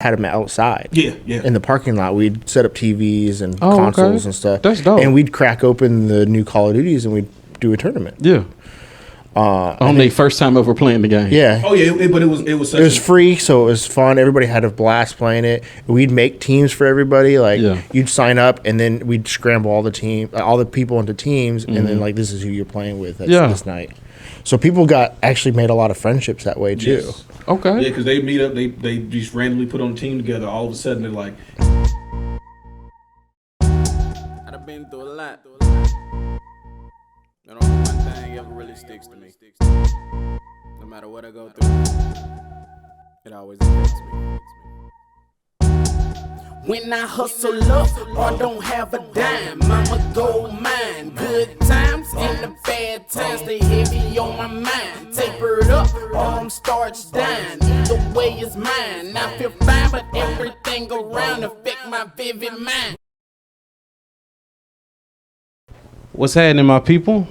had them outside. Yeah, yeah. In the parking lot, we'd set up TVs and consoles and stuff. That's dope. And we'd crack open the new Call of Duties and we'd do a tournament. Yeah. On their first time ever playing the game. Yeah. Oh yeah, but it was such it was free, so it was fun. Everybody had a blast playing it. We'd make teams for everybody. Like you'd sign up, and then we'd scramble all the people into teams, and then like this is who you're playing with this night. So people actually made a lot of friendships that way too. Yes. Okay. Yeah, because they meet up, they just randomly put on a team together. All of a sudden, they're like, I've been through a lot. And only one thing ever really sticks to me. No matter what I go through, it always affects me. When I hustle up or don't have a dime, I'ma go mine. Good times and the bad times, they heavy on my mind. Tapered up or I'm starched down. Either way is mine. I feel fine, but everything around affect my vivid mind. What's happening, my people?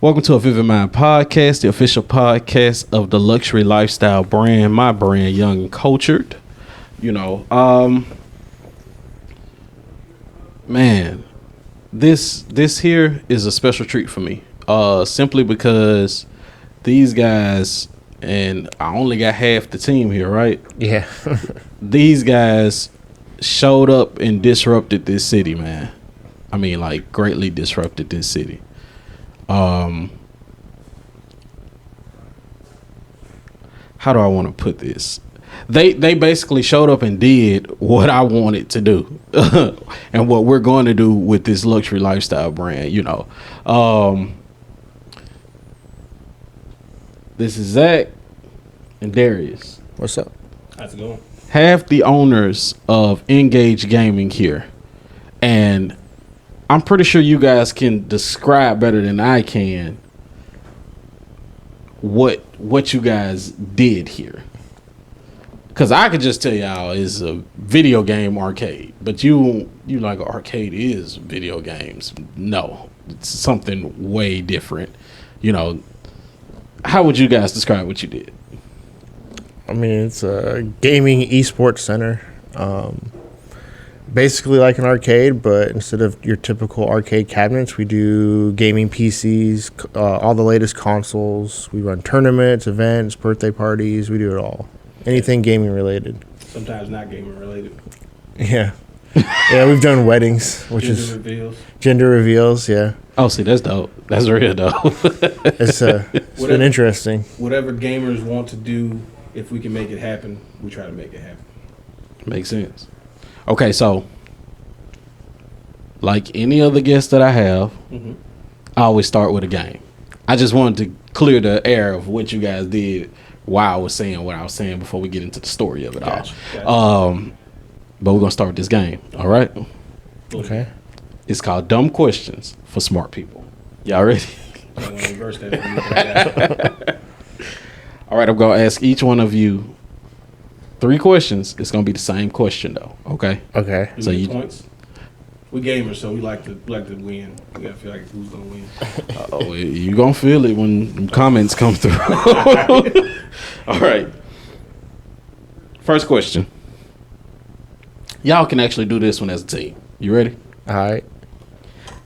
Welcome to a Vivid Mind podcast, the official podcast of the luxury lifestyle brand, my brand, Young and Cultured. You know, man, this here is a special treat for me. Simply because these guys, and I only got half the team here, right? Yeah. These guys showed up and disrupted this city, man. I mean, like, greatly disrupted this city. How do I want to put this? They basically showed up and did what I wanted to do and what we're going to do with this luxury lifestyle brand, you know. This is Zach and Darius. What's up? how's it going? Half the owners of Engage Gaming here. And I'm pretty sure you guys can describe better than I can what you guys did here. Because I could just tell y'all it's a video game arcade. But you like arcade is video games. No, it's something way different. You know, how would you guys describe what you did? I mean, it's a gaming esports center. Basically like an arcade, but instead of your typical arcade cabinets, we do gaming PCs, all the latest consoles. We run tournaments, events, birthday parties. We do it all. Anything gaming related. Sometimes not gaming related. Yeah. Yeah, we've done weddings, which gender reveals, yeah. Oh, see, that's dope. That's real dope. It's been interesting. Whatever gamers want to do, if we can make it happen, we try to make it happen. Makes sense. Okay, so like any other guest that I have, I always start with a game. I just wanted to clear the air of what you guys did while I was saying what I was saying before we get into the story of it all. But we're going to start with this game, all right? Okay. It's called Dumb Questions for Smart People. Y'all ready? I want to reverse that. All right, I'm going to ask each one of you 3 questions. It's going to be the same question, though, okay? Okay. So you points. We gamers, so we like to win. We gotta feel like who's gonna win. Oh, you gonna feel it when comments come through. All right. First question. Y'all can actually do this one as a team. You ready? All right.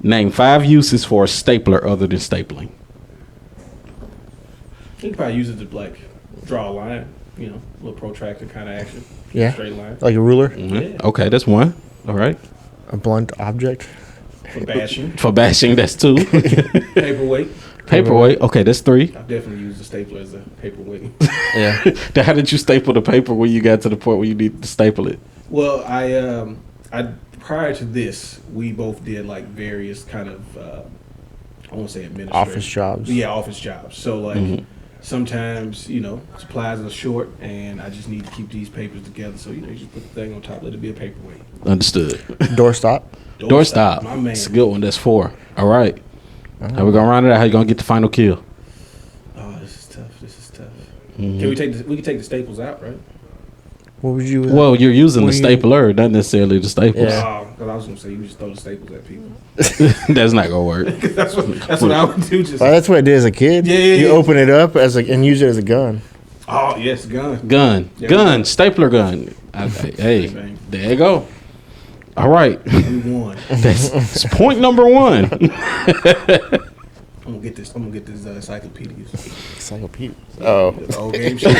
Name 5 uses for a stapler other than stapling. You can probably use it to like draw a line, you know, a little protractor kind of action. Yeah. Straight line. Like a ruler? Mm-hmm. Yeah. Okay, that's 1. All right. A blunt object? For bashing. For bashing, that's 2. Paperweight. Paperweight. Okay, that's 3. I've definitely used the stapler as a paperweight. Yeah. How did you staple the paper when you got to the point where you need to staple it? Well, I prior to this, we both did like various kind of I won't say administrative Office jobs. Yeah, office jobs. So like sometimes, you know, supplies are short and I just need to keep these papers together. So, you know, you just put the thing on top, let it be a paperweight. Understood. Doorstop? Doorstop. My man. It's a good one. That's 4. All right. How we gonna round it out? How you gonna get the final kill? Oh, this is tough. Can we can take the staples out, right? What would you... Well, you're using the stapler, not necessarily the staples. Yeah. Because I was gonna say you just throw the staples at people. That's not gonna work. that's what I would do. Just Well, that's what I did as a kid. Yeah. You open it up and use it as a gun. Oh yes, gun. Gun. Stapler gun. Okay. Hey, there you go. All right. We won. That's point number 1. I'm gonna get this encyclopedias. Encyclopedias. Oh. The old game shit.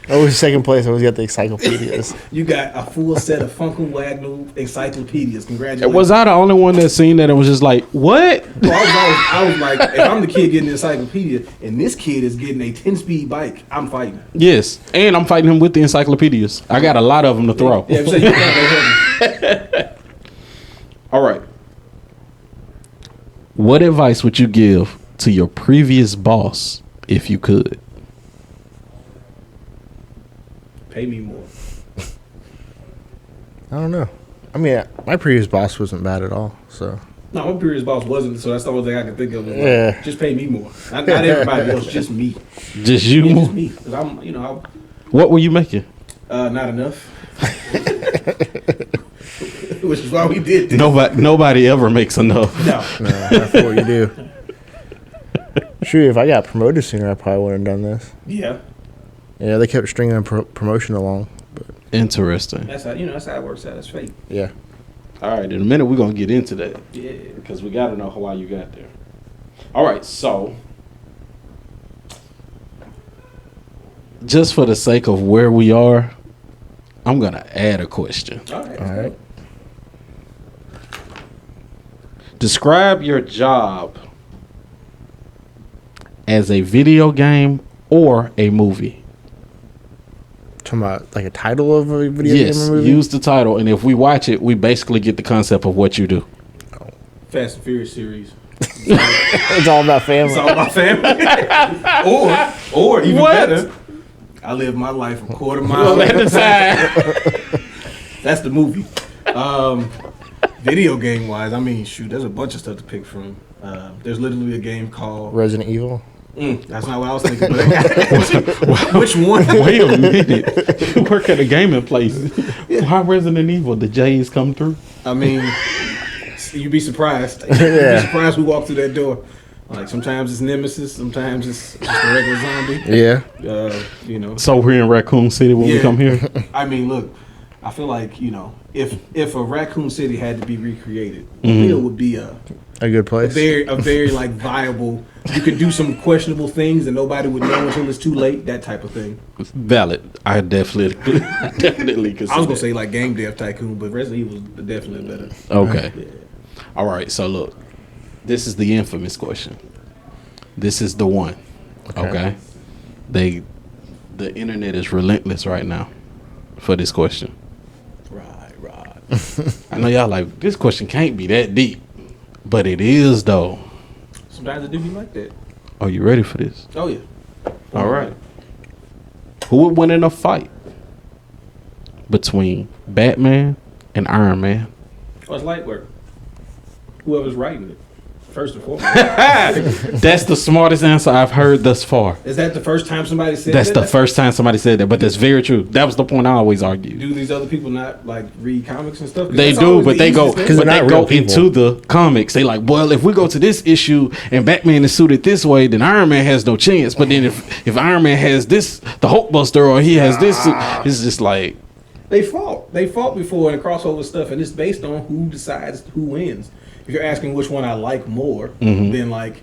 I was second place. I always got the encyclopedias. You got a full set of Funko Wagner encyclopedias. Congratulations. Was I the only one that seen that and was just like, what? Well, I was like, if I'm the kid getting the encyclopedia and this kid is getting a 10-speed bike, I'm fighting. Yes, and I'm fighting him with the encyclopedias. I got a lot of them to throw. Yeah, so All right. What advice would you give to your previous boss if you could? pay me more. I don't know. I mean, my previous boss wasn't bad at all. So No, my previous boss wasn't, so that's the only thing I can think of. Yeah. Just pay me more. Not everybody else, just me. Just you? Yeah, just me. 'Cause I'm, What were you making? Not enough. Which is why we did this. Nobody ever makes enough. No. that's what you do. Shoot, if I got promoted sooner, I probably wouldn't have done this. Yeah. Yeah, they kept stringing a promotion along. But Interesting. That's how that's how it works out. It's fate. yeah. All right, in a minute we're gonna get into that. Yeah. Because we gotta know why you got there. All right, so just for the sake of where we are, I'm gonna add a question. All right. All right. Describe your job as a video game or a movie. Talking about like a title of a video game or movie? Use the title, and if we watch it, we basically get the concept of what you do. Fast and Furious series. It's all about family. It's all about family. or even better, I live my life a quarter mile at a time. That's the movie. Video game wise, I mean, shoot, there's a bunch of stuff to pick from. There's literally a game called Resident Evil. That's not what I was thinking. But which one? Wait a minute. You work at a gaming place. Why Resident Evil? The J's come through? I mean, you'd be surprised. You'd be surprised who walked through that door. Like sometimes it's Nemesis, sometimes it's just a regular zombie. Yeah. So we're in Raccoon City when we come here. I mean, look, I feel like if a Raccoon City had to be recreated, it would be a good place. A very like viable. You could do some questionable things and nobody would know until it's too late. That type of thing. Valid. I definitely could. I was gonna say like Game Dev Tycoon, but Resident Evil is definitely better. Okay. Yeah. All right. So look, this is the infamous question. This is the one. Okay. The internet is relentless right now for this question. Right. I know y'all like this question can't be that deep, but it is though. Sometimes it do be like that. Are you ready for this? Oh yeah. All right. Who would win in a fight between Batman and Iron Man? Oh, it's light work. Whoever's writing it, first and foremost. That's the smartest answer I've heard thus far. Is that the first time somebody said That's that? the first time somebody said that, but that's very true. That was the point I always argued. Do these other people not like read comics and stuff? They do, but they go into the comics. They like, well, if we go to this issue and Batman is suited this way, then Iron Man has no chance. But then if Iron Man has this, the Hulkbuster, or he has this, it's just like they fought before in the crossover stuff, and it's based on who decides who wins. If you're asking which one I like more, then like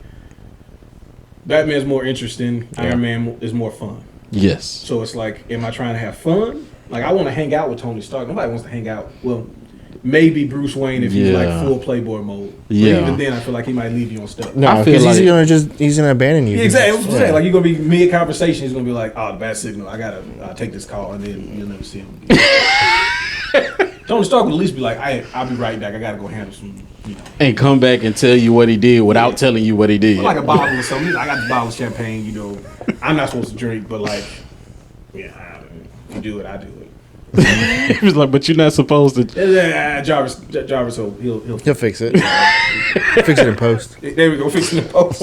Batman's more interesting, Iron Man is more fun. Yes. So it's like, am I trying to have fun? Like I want to hang out with Tony Stark. Nobody wants to hang out. Well, maybe Bruce Wayne if he's like full Playboy mode. But even then, I feel like he might leave you on stuff. No, because he's gonna abandon you. Yeah, exactly. That's what I'm saying. Like you're gonna be mid conversation. He's gonna be like, "Oh, the bad signal. I gotta take this call," and then you'll never see him again. Tony Stark would at least be like, "I'll be right back. I gotta go handle some." And come back and tell you what he did without telling you what he did. Or like a bottle or something. I got this bottle of champagne. I'm not supposed to drink, but like, if you do it, I do it. He was like, but you're not supposed to. Jarvis, he'll fix it. Fix it in post. There we go, fix it in post.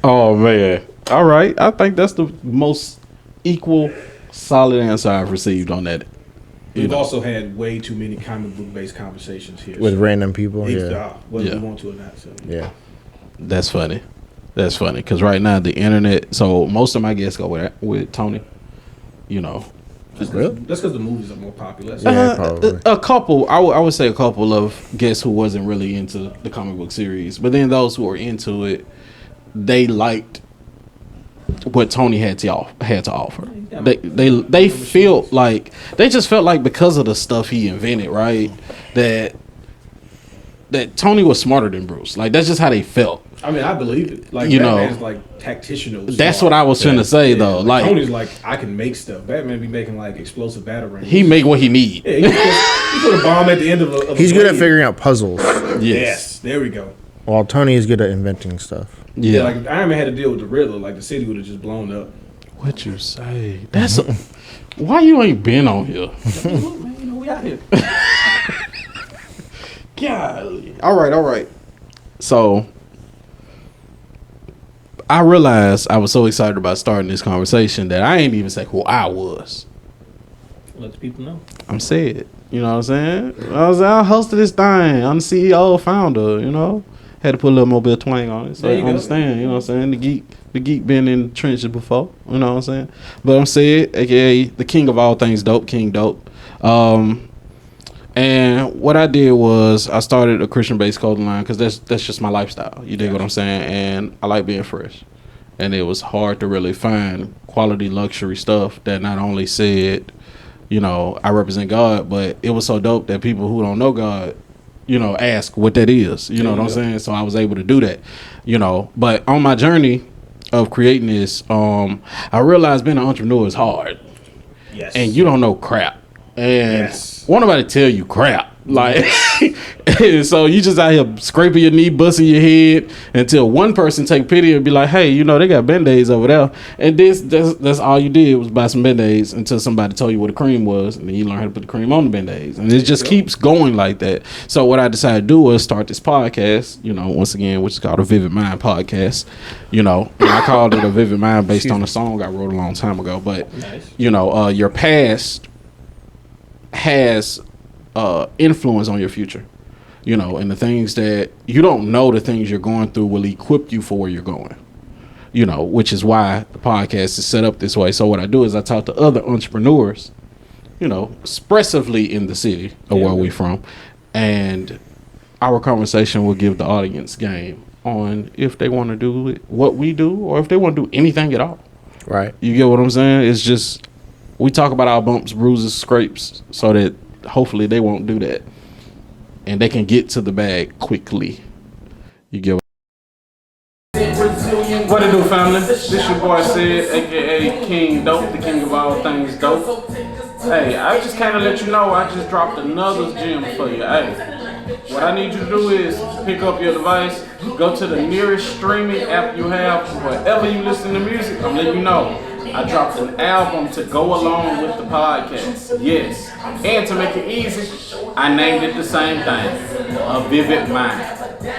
Oh man! All right, I think that's the most equal, solid answer I've received on that. We've also had way too many comic book based conversations here with random people. whether we want to or not. So. Yeah, that's funny. That's funny because right now the internet. So most of my guests go with Tony. You know, That's because the movies are more popular. Yeah, probably. a couple. I would say a couple of guests who wasn't really into the comic book series, but then those who were into it, they liked what Tony had to offer. They felt like they just felt like because of the stuff he invented, right? That Tony was smarter than Bruce. Like that's just how they felt. I mean, I believe it. Like Batman's like tactical. That's what I was trying to say though. Like Tony's like, I can make stuff. Batman be making like explosive batarangs. He make what he need. Yeah, he put a bomb at the end of He's good at figuring out puzzles. Yes, there we go. While Tony is good at inventing stuff. Yeah, like if Iron Man had to deal with the Riddler, like the city would have just blown up. What you say? That's why you ain't been on here. Look, man, you know we out here. Golly. All right. So I realized I was so excited about starting this conversation that I ain't even say who I was. Let the people know. I'm said. You know what I'm saying? I hosted this thing. I'm the CEO, founder, you know. Had to put a little mobile twang on it. So I understand, you know what I'm saying? The geek been in the trenches before, you know what I'm saying? But I'm said, aka the king of all things dope, King Dope. And what I did was I started a Christian-based clothing line because that's just my lifestyle. You dig what I'm saying? And I like being fresh. And it was hard to really find quality luxury stuff that not only said, you know, I represent God, but it was so dope that people who don't know God, you know, ask what that is. You know what I'm saying? So I was able to do that, you know. But on my journey of creating this, I realized being an entrepreneur is hard. Yes. And you don't know crap. And won't nobody tell you crap. Like, so you just out here scraping your knee, busting your head until one person take pity and be like, hey, you know, they got Band-Aids over there. And that's all you did was buy some Band-Aids until somebody told you what a cream was. And then you learn how to put the cream on the Band-Aids. And it just keeps going like that. So what I decided to do was start this podcast, you know, once again, which is called a Vivid Mind podcast. You know, and I called it a Vivid Mind based on a song I wrote a long time ago. But, you know, your past has influence on your future, you know, and the things that you don't know, the things you're going through will equip you for where you're going, you know, which is why the podcast is set up this way. So what I do is I talk to other entrepreneurs, you know, expressively in the city of where we from, and our conversation will give the audience game on if they want to do what we do or if they want to do anything at all. Right. You get what I'm saying? It's just we talk about our bumps, bruises, scrapes, so that hopefully they won't do that and they can get to the bag quickly. You get what it do, family? This your boy Sid, aka King Dope, the king of all things dope. Hey, I just kind of let you know I just dropped another gem for you. Hey, what I need you to do is pick up your device, go to the nearest streaming app you have, wherever you listen to music. I'm letting you know I dropped an album to go along with the podcast. Yes. And to make it easy, I named it the same thing, A Vivid Mind.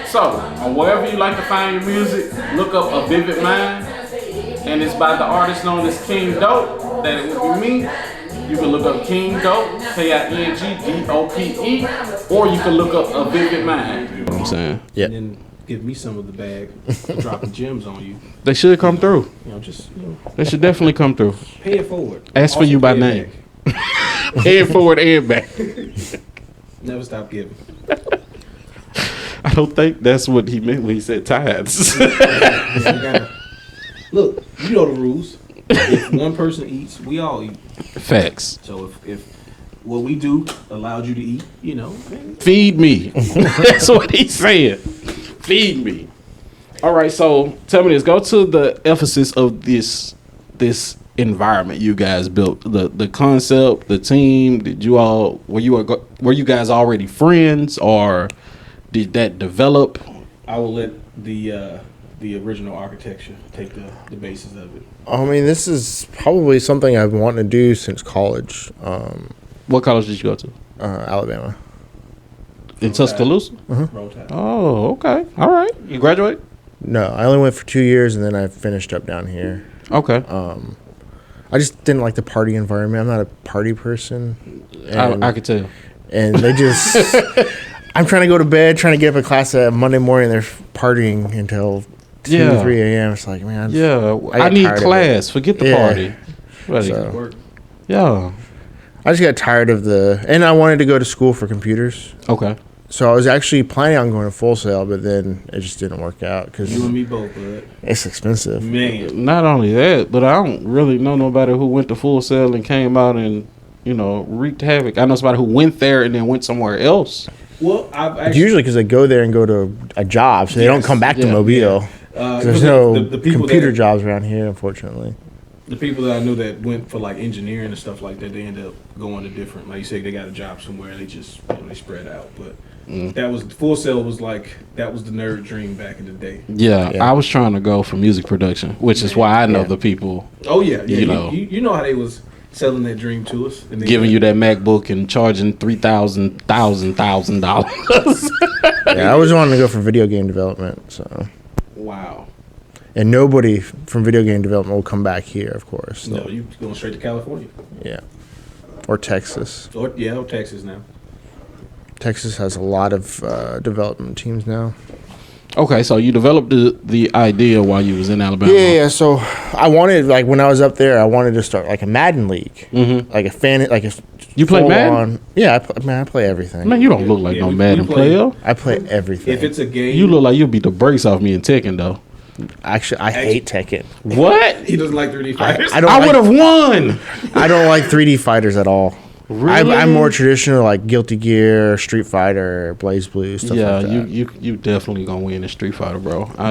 So, on wherever you like to find your music, look up A Vivid Mind. And it's by the artist known as King Dope. That it would be me. You can look up King Dope, KINGDOPE, or you can look up A Vivid Mind. You know what I'm saying? Yeah. And then give me some of the bag, dropping gems on you. They should come through. You know, just They should definitely come through. pay it forward. Ask for you by name. Head forward and back. Never stop giving. I don't think that's what he meant when he said tithes. Look, you know the rules. If one person eats, we all eat. Facts. So if what we do allowed you to eat, you know, Feed me. That's what he said. Feed me. All right, so tell me this. Go to the emphasis of this environment you guys built. The concept, the team. Did you all were you guys already friends, or did that develop? I will let the original architecture take the basis of it. I mean, this is probably something I've wanted to do since college. What college did you go to? Alabama. In Tuscaloosa? Roll Tide. Oh, okay. All right. You graduate? No, I only went for 2 years and then I finished up down here. Okay. I just didn't like the party environment. I'm not a party person. I could tell. And they just, I'm trying to go to bed, trying to get up at class Monday morning. They're partying until 2, 3 a.m. It's like, man. I need class. Forget the party. So, yeah. I just got tired of and I wanted to go to school for computers. Okay. So I was actually planning on going to Full Sail, but then it just didn't work out because you and me both, bud. It's expensive. Man. Not only that, but I don't really know nobody who went to Full Sail and came out and wreaked havoc. I know somebody who went there and then went somewhere else. Well, it's usually because they go there and go to a job, so they don't come back to Mobile. There's no the computer jobs around here, unfortunately. The people that I knew that went for like engineering and stuff like that, they end up going to different. Like you said, they got a job somewhere. They just they spread out. But that was Full Sail was like that was the nerd dream back in the day. Yeah, I was trying to go for music production, which is why I know the people. Oh yeah. You know how they was selling that dream to us, and giving you that MacBook and charging $3,000. Yeah, I was wanting to go for video game development. So wow. And nobody from video game development will come back here, of course. No, you going straight to California. Yeah. Or Texas. Or Texas now. Texas has a lot of development teams now. Okay, so you developed the idea while you was in Alabama. Yeah. So I wanted, like, when I was up there, I wanted to start like a Madden league, like a fan, like a. You play Madden? Yeah, I play everything. Man, you don't look like no Madden player. I play everything. If it's a game, you look like you'll beat the brakes off me in Tekken though. Actually, I hate Tekken. What? He doesn't like 3D fighters. I would have won. I don't like 3D fighters at all. Really? I'm more traditional, like Guilty Gear, Street Fighter, Blaze Blue, stuff like that. you definitely gonna win in Street Fighter, bro. I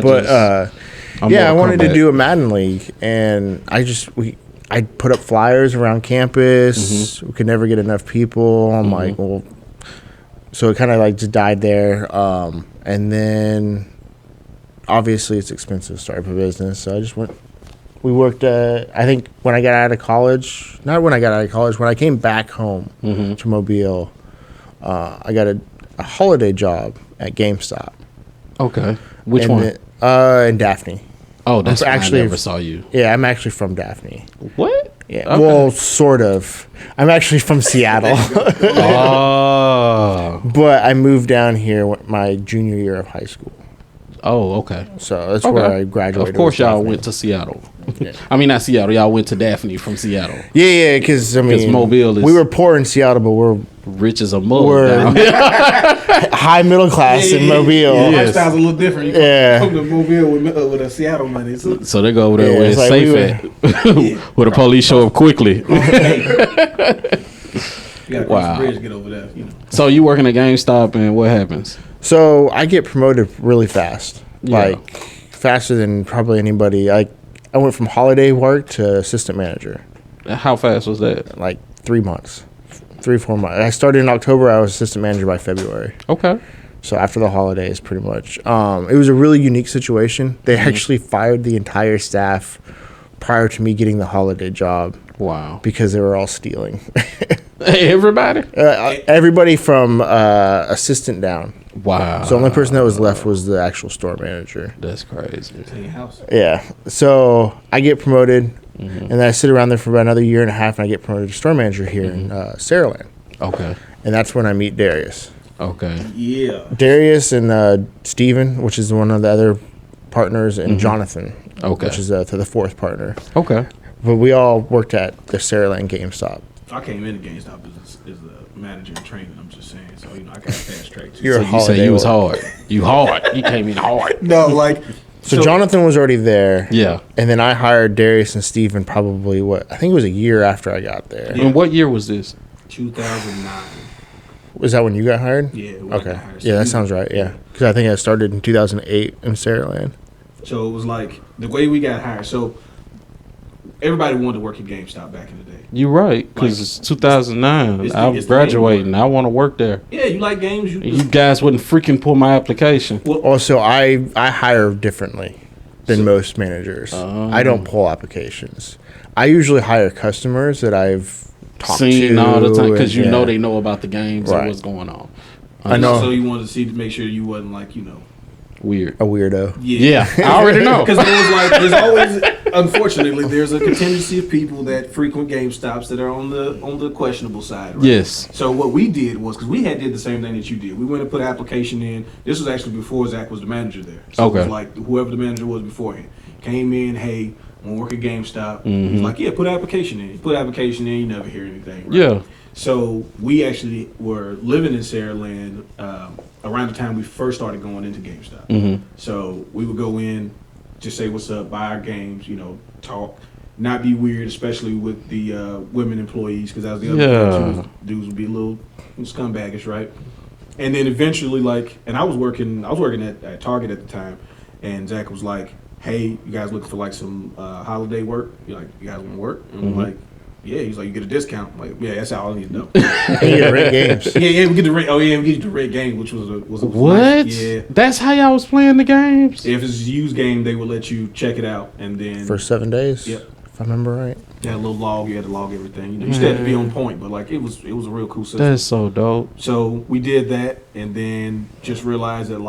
wanted to do a Madden league, and I put up flyers around campus. We could never get enough people. I'm like, well, so it kind of like just died there, and then. Obviously, it's expensive to start up a business, so I just went. We worked. I think when I got out of college, not when I got out of college, when I came back home to Mobile, I got a holiday job at GameStop. Okay, which one? In Daphne. Oh, that's actually I never saw you. Yeah, I'm actually from Daphne. What? Yeah, okay. Well, sort of. I'm actually from Seattle. Oh, but I moved down here my junior year of high school. Oh, okay. So that's where I graduated. Of course, y'all went to Seattle. Yeah. I mean, not Seattle. Y'all went to Daphne from Seattle. Yeah, because Mobile is. We were poor in Seattle, but we're rich as a mug. High middle class in Mobile. Yeah, lifestyle's a little different. You come to Mobile with a Seattle money. So they go over there where it's safe at, where the police show up quickly. You gotta cross the bridge to get over there. So you working at GameStop, and what happens? So I get promoted really fast, like faster than probably anybody. I went from holiday work to assistant manager. How fast was that? Like 3 months, 3-4 months. I started in October. I was assistant manager by February. Okay. So after the holidays, pretty much. It was a really unique situation. They actually fired the entire staff prior to me getting the holiday job. Wow. Because they were all stealing. Everybody? Everybody from assistant down. Wow. So the only person that was left was the actual store manager. That's crazy. Yeah. So I get promoted, and then I sit around there for about another year and a half, and I get promoted to store manager here in Saraland. Okay. And that's when I meet Darius. Okay. Yeah. Darius and Steven, which is one of the other partners, and Jonathan, which is the fourth partner. Okay. But we all worked at the Saraland GameStop. I came into GameStop as a manager in training. I'm just saying, so I got fast track too. So you say you was hard. You hard. You came in hard. No, like so Jonathan was already there. Yeah. And then I hired Darius and Steven probably I think it was a year after I got there. Yeah. And what year was this? 2009. Was that when you got hired? Yeah. Okay. Yeah, that sounds right. Yeah, because I think I started in 2008 in Saraland. So it was like the way we got hired. So everybody wanted to work at GameStop back in the day. You're right, because it's 2009. I'm graduating. I want to work there. Yeah, you like games. You guys wouldn't freaking pull my application. Well, also, I hire differently than most managers. I don't pull applications. I usually hire customers that I've talked seen to all the time because you know they know about the games and what's going on. I know. So you wanted to make sure you wasn't like Weird. A weirdo. Yeah, I already know. Because there's always, unfortunately, there's a contingency of people that frequent GameStops that are on the questionable side. Right? Yes. So what we did was, because we did the same thing that you did. We went and put an application in. This was actually before Zach was the manager there. So it was like whoever the manager was beforehand came in. Hey, I want to work at GameStop. He's like, yeah, put an application in. You put an application in. You never hear anything. Right? Yeah. So we actually were living in Saraland around the time we first started going into GameStop. So we would go in, just say what's up, buy our games, talk, not be weird, especially with the women employees, because that was the other thing too. Dudes would be a little scumbaggish, right? And then eventually, and I was working at Target at the time, and Zach was like, "Hey, you guys looking for like some holiday work? You guys want to work?" And I'm like, yeah, he's like, you get a discount. I'm like, yeah, that's all I need to know. And you get to rent games. Yeah, we get to rent. Oh yeah, we get to rent games, which was what? Nice. Yeah, that's how y'all was playing the games. If it's a used game, they would let you check it out, and then for 7 days. Yep, if I remember right. You had a little log. You had to log everything. You still had to be on point, but it was a real cool system. That's so dope. So we did that, and then just realized that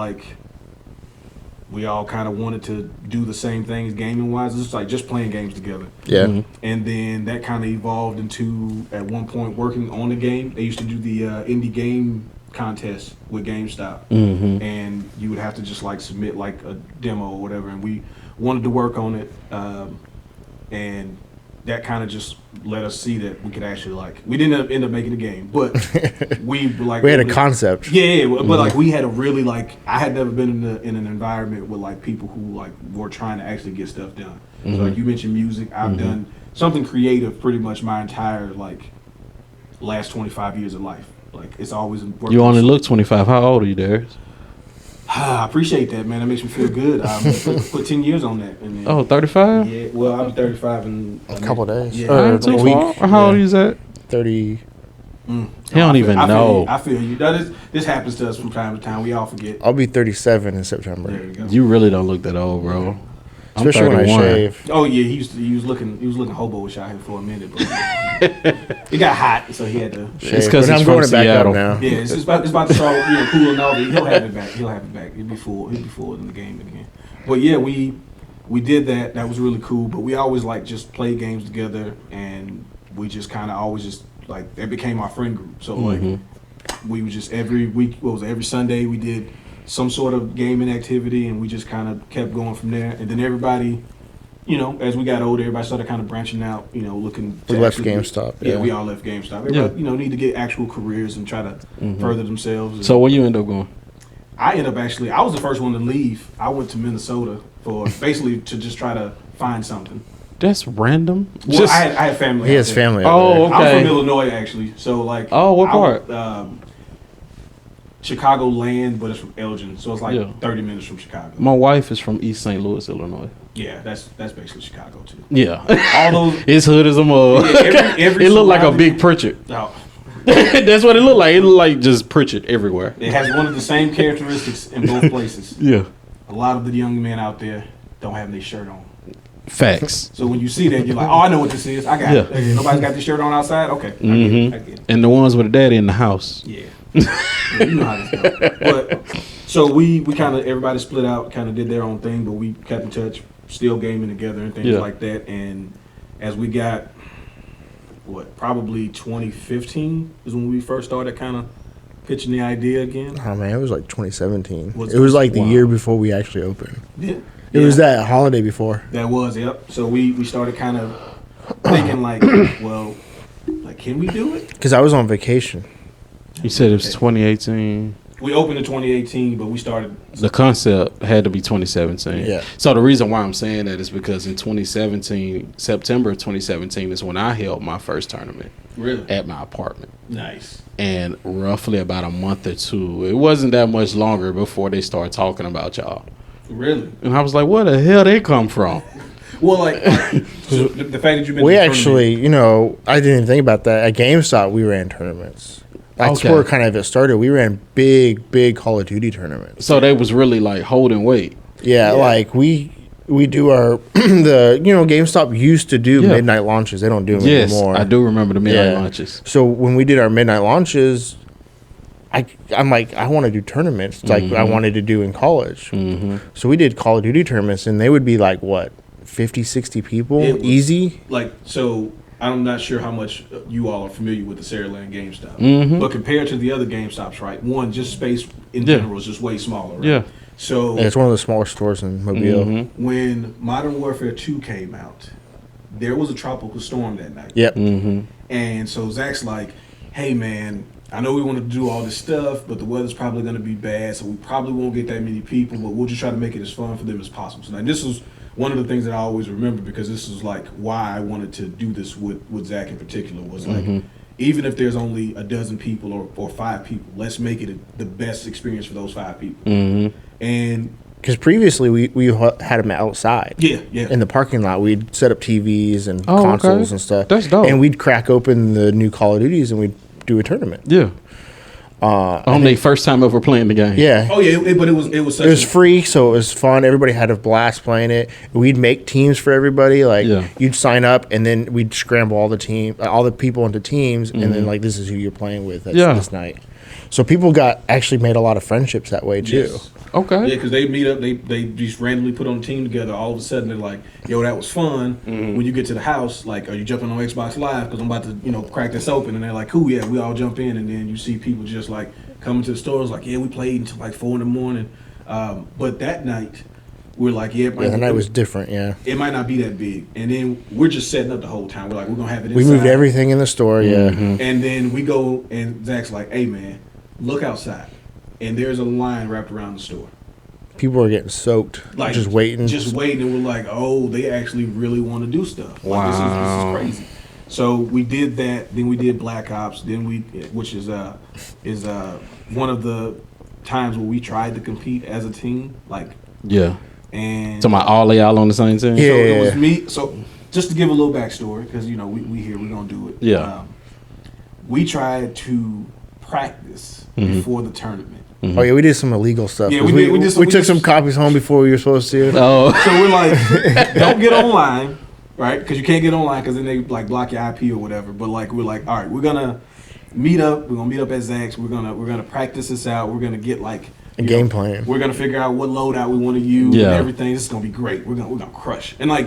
we all kind of wanted to do the same things gaming wise. It's just playing games together. Yeah. And then that kind of evolved into, at one point, working on the game. They used to do the indie game contest with GameStop. And you would have to just submit a demo or whatever. And we wanted to work on it. And that kind of just let us see that we could actually we didn't end up making the game, but we we had a concept. Yeah, but we had a really I had never been in an environment with people who were trying to actually get stuff done. So you mentioned music, I've done something creative pretty much my entire last 25 years of life. It's always worked. You only look 25. How old are you, Darius? I appreciate that, man. That makes me feel good. Put 10 years on that. And then, 35? Yeah, well, I'll be 35 in a couple days. Yeah. Or a week. How old is that? 30. He don't even know. I feel you. This happens to us from time to time. We all forget. I'll be 37 in September. There you go. You really don't look that old, bro. Especially when I shave. Oh yeah, he was looking hobo-ish out here for a minute, but it got hot, so he had to shave. It's because I'm going back up now. Yeah, it's about to start cooling off. He'll have it back. He'll be full in the game again. But yeah, we did that. That was really cool. But we always just play games together, and we just kind of always just that became our friend group. So we would just every week, every Sunday we did some sort of gaming activity, and we just kind of kept going from there. And then everybody, as we got older, everybody started kind of branching out, looking. We left GameStop. Yeah, we all left GameStop. Everybody, need to get actual careers and try to further themselves. So where you end up going? I was the first one to leave. I went to Minnesota for basically to just try to find something. That's random. Well, I had family. He has family. Oh, okay. I'm from Illinois, actually. So what part? Chicago land, but it's from Elgin, so it's 30 minutes from Chicago. My wife is from East St. Louis, Illinois. Yeah, that's basically Chicago too. Yeah, all those. His hood is a mug. Yeah, every it looked like a big Pritchard. Oh. That's what it looked like. It looked like just Pritchard everywhere. It has one of the same characteristics in both places. Yeah, a lot of the young men out there don't have their shirt on. Facts. So when you see that, you're like, oh, I know what this is. I got it. Okay, nobody's got this shirt on outside. Okay, I get it. And the ones with the daddy in the house. Yeah. Yeah, you know how this goes. But so we kind of everybody split out, kind of did their own thing, but we kept in touch, still gaming together and things like that. And as we got probably 2015 is when we first started kind of pitching the idea again. Oh man, it was 2017. It was the year before we actually opened. Yeah. It was that holiday before. That was, yep. So we started kind of thinking can we do it? Because I was on vacation. You said it was 2018. We opened in 2018, but we started. The concept had to be 2017. Yeah. So the reason why I'm saying that is because in 2017, September of 2017 is when I held my first tournament. Really? At my apartment. Nice. And roughly about a month or two, it wasn't that much longer before they started talking about y'all. Really? And I was like, where the hell they come from? Well, so the fact that you've been. We actually, I didn't even think about that. At GameStop, we ran tournaments. That's where kind of it started. We ran big Call of Duty tournaments. So they was really holding weight. Yeah, we do our GameStop used to do midnight launches. They don't do them anymore. I do remember the midnight launches. So when we did our midnight launches, I'm like, I want to do tournaments like I wanted to do in college. So we did Call of Duty tournaments, and they would be like, what, 50, 60 people? Easy? Like, so I'm not sure how much you all are familiar with the Saraland GameStop. But compared to the other GameStops, right, one, just space in general is just way smaller, right? Yeah. So it's one of the smaller stores in Mobile. When Modern Warfare 2 came out, there was a tropical storm that night. Yep. And so Zach's like, hey, man, I know we want to do all this stuff, but the weather's probably going to be bad, so we probably won't get that many people, but we'll just try to make it as fun for them as possible. So now this was one of the things that I always remember, because this is like why I wanted to do this with Zach in particular, was like, even if there's only a dozen people or 5 people, let's make it the best experience for those 5 people. And because previously we had them outside. Yeah. In the parking lot, we'd set up TVs and consoles and stuff. That's dope. And we'd crack open the new Call of Duties and we'd do a tournament. Yeah. On their first time ever playing the game. Yeah. Oh yeah, but it was such it was free, so it was fun. Everybody had a blast playing it. We'd make teams for everybody. Like you'd sign up, and then we'd scramble all the people into teams, and then like this is who you're playing with this night. So people actually made a lot of friendships that way too. Yes. Okay. Yeah, because they meet up, they just randomly put on a team together. All of a sudden, they're like, "Yo, that was fun." When you get to the house, like, "Are you jumping on Xbox Live? Because I'm about to, crack this open." And they're like, "Cool, yeah." We all jump in, and then you see people just like coming to the stores, like, "Yeah, we played until like 4 a.m." But that night, we're like, "Yeah, the night was different." Yeah, it might not be that big, and then we're just setting up the whole time. We're like, "We're gonna have it." We inside. moved everything in the store. Yeah, and then we go, and Zach's like, "Hey, man, look outside," and there's a line wrapped around the store. People were getting soaked, like just waiting. And we're like, oh, they actually really want to do stuff. Like, this is crazy. So we did that. Then we did Black Ops. Then which is one of the times where we tried to compete as a team. Like, and so all y'all on the same team. Yeah. So it was me. So just to give a little backstory, because we here, we're gonna do it. Yeah. We tried to practice before the tournament. Oh yeah, we did some illegal stuff. Yeah, we took some copies home before we were supposed to. Oh, so we're like, don't get online, right? Because you can't get online because then they like block your IP or whatever. But like, we're like, all right, we're gonna meet up. We're gonna meet up at Zach's. We're gonna practice this out. We're gonna get like a game plan. We're gonna figure out what loadout we want to use and everything. This is gonna be great. We're gonna crush. And like,